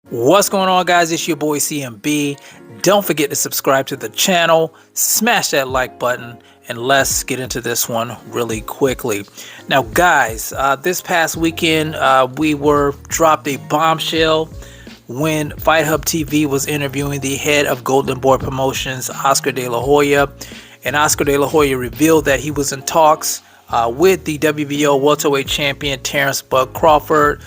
What's going on, guys? It's your boy CMB. Don't forget to subscribe to the channel, smash that like button, and let's get into this one really quickly. Now, guys, this past weekend we were dropped a bombshell when Fight Hub TV was interviewing the head of Golden Boy Promotions, Oscar De La Hoya, and Oscar De La Hoya revealed that he was in talks with the WBO welterweight champion Terence Crawford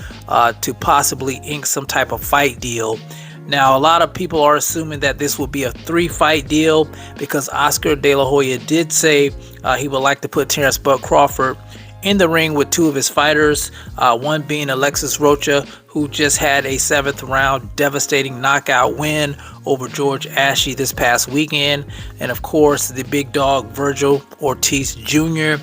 to possibly ink some type of fight deal. Now, a lot of people are assuming that this will be a 3-fight deal because Oscar De La Hoya did say he would like to put Terence Crawford in the ring with 2 of his fighters, one being Alexis Rocha, who just had a 7th round devastating knockout win over George Ashley this past weekend, and of course the big dog Vergil Ortiz Jr.,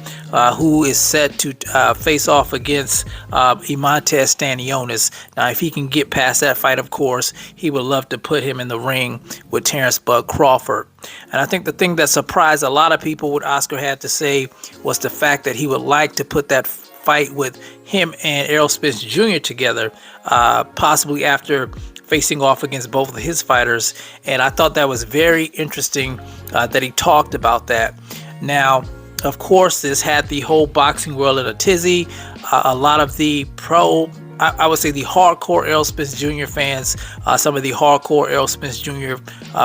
who is set to face off against Imantas Stanionis. Now, if he can get past that fight, of course, he would love to put him in the ring with Terence Crawford. And I think the thing that surprised a lot of people, what Oscar had to say, was the fact that he would like to put that fight with him and Errol Spence Jr. together, possibly after facing off against both of his fighters. And I thought that was very interesting that he talked about that. Now, of course, this had the whole boxing world in a tizzy. A lot of the I would say the hardcore Errol Spence Jr. fans, some of the hardcore Errol Spence Jr.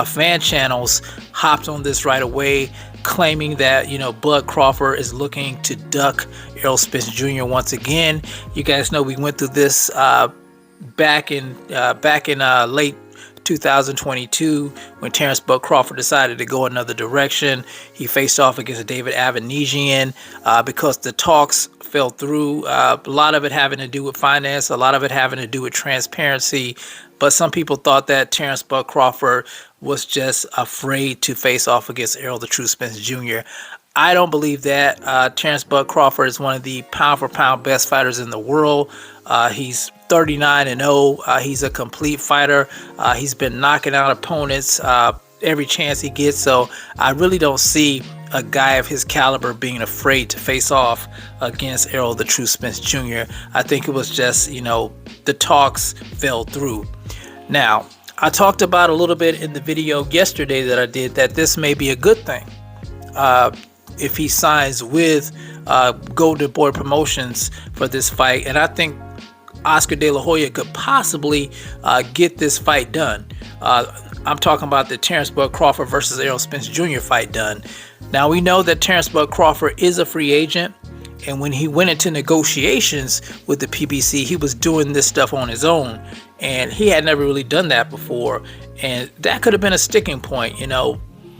Fan channels hopped on this right away, claiming that, Bud Crawford is looking to duck Errol Spence Jr. once again. You guys know we went through this back in late 2022 when Terence Crawford decided to go another direction. He faced off against David Avanesian because the talks fell through. A lot of it having to do with finance, a lot of it having to do with transparency. But some people thought that Terence Crawford was just afraid to face off against Errol the True Spence Jr. I don't believe that. Terence Crawford is one of the pound-for-pound best fighters in the world. He's 39-0. He's a complete fighter. He's been knocking out opponents every chance he gets. So I really don't see a guy of his caliber being afraid to face off against Errol the True Spence Jr. I think it was just, the talks fell through. Now, I talked about a little bit in the video yesterday that I did that this may be a good thing if he signs with Golden Boy Promotions for this fight. And I think Oscar De La Hoya could possibly get this fight done. I'm talking about the Terence Crawford versus Errol Spence Jr. fight done. Now, we know that Terence Crawford is a free agent, and when he went into negotiations with the PBC, he was doing this stuff on his own, and he had never really done that before. And that could have been a sticking point,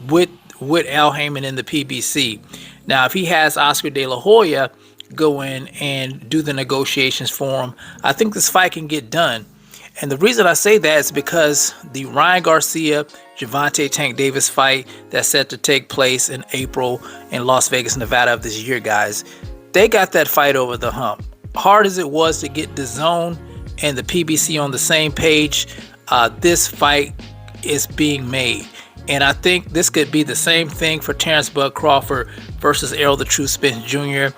with Al Heyman in the PBC. Now, if he has Oscar De La Hoya go in and do the negotiations for him, I think this fight can get done. And the reason I say that is because the Ryan Garcia Gervonta Tank Davis fight that's set to take place in April in Las Vegas, Nevada of this year, guys, they got that fight over the hump. Hard as it was to get DAZN and the PBC on the same page, this fight is being made. And I think this could be the same thing for Terence Crawford versus Errol the True Spence Jr.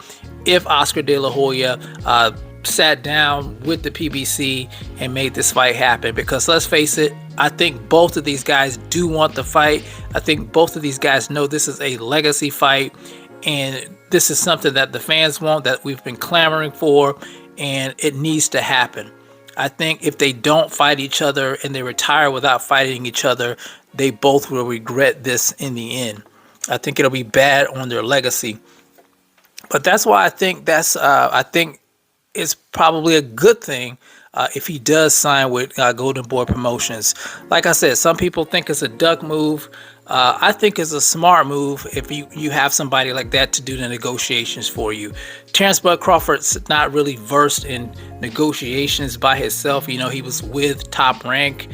if Oscar De La Hoya sat down with the PBC and made this fight happen. Because let's face it, I think both of these guys do want the fight. I think both of these guys know this is a legacy fight, and this is something that the fans want, that we've been clamoring for, and it needs to happen. I think if they don't fight each other and they retire without fighting each other, they both will regret this in the end. I think it'll be bad on their legacy. But that's why I think it's probably a good thing if he does sign with Golden Boy Promotions. Like I said, some people think it's a duck move. I think it's a smart move if you have somebody like that to do the negotiations for you. Terence Crawford's not really versed in negotiations by himself. He was with Top Rank,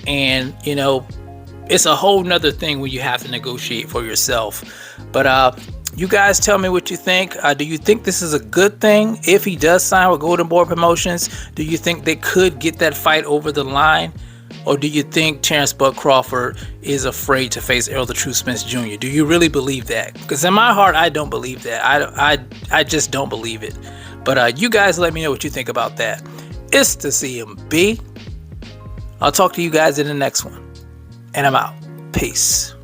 and it's a whole nother thing when you have to negotiate for yourself. But you guys tell me what you think. Do you think this is a good thing if he does sign with Golden Boy Promotions? Do you think they could get that fight over the line? Or do you think Terence Crawford is afraid to face Errol the True Spence Jr.? Do you really believe that? Because in my heart, I don't believe that. I just don't believe it. But you guys let me know what you think about that. It's the CMB. I'll talk to you guys in the next one. And I'm out. Peace.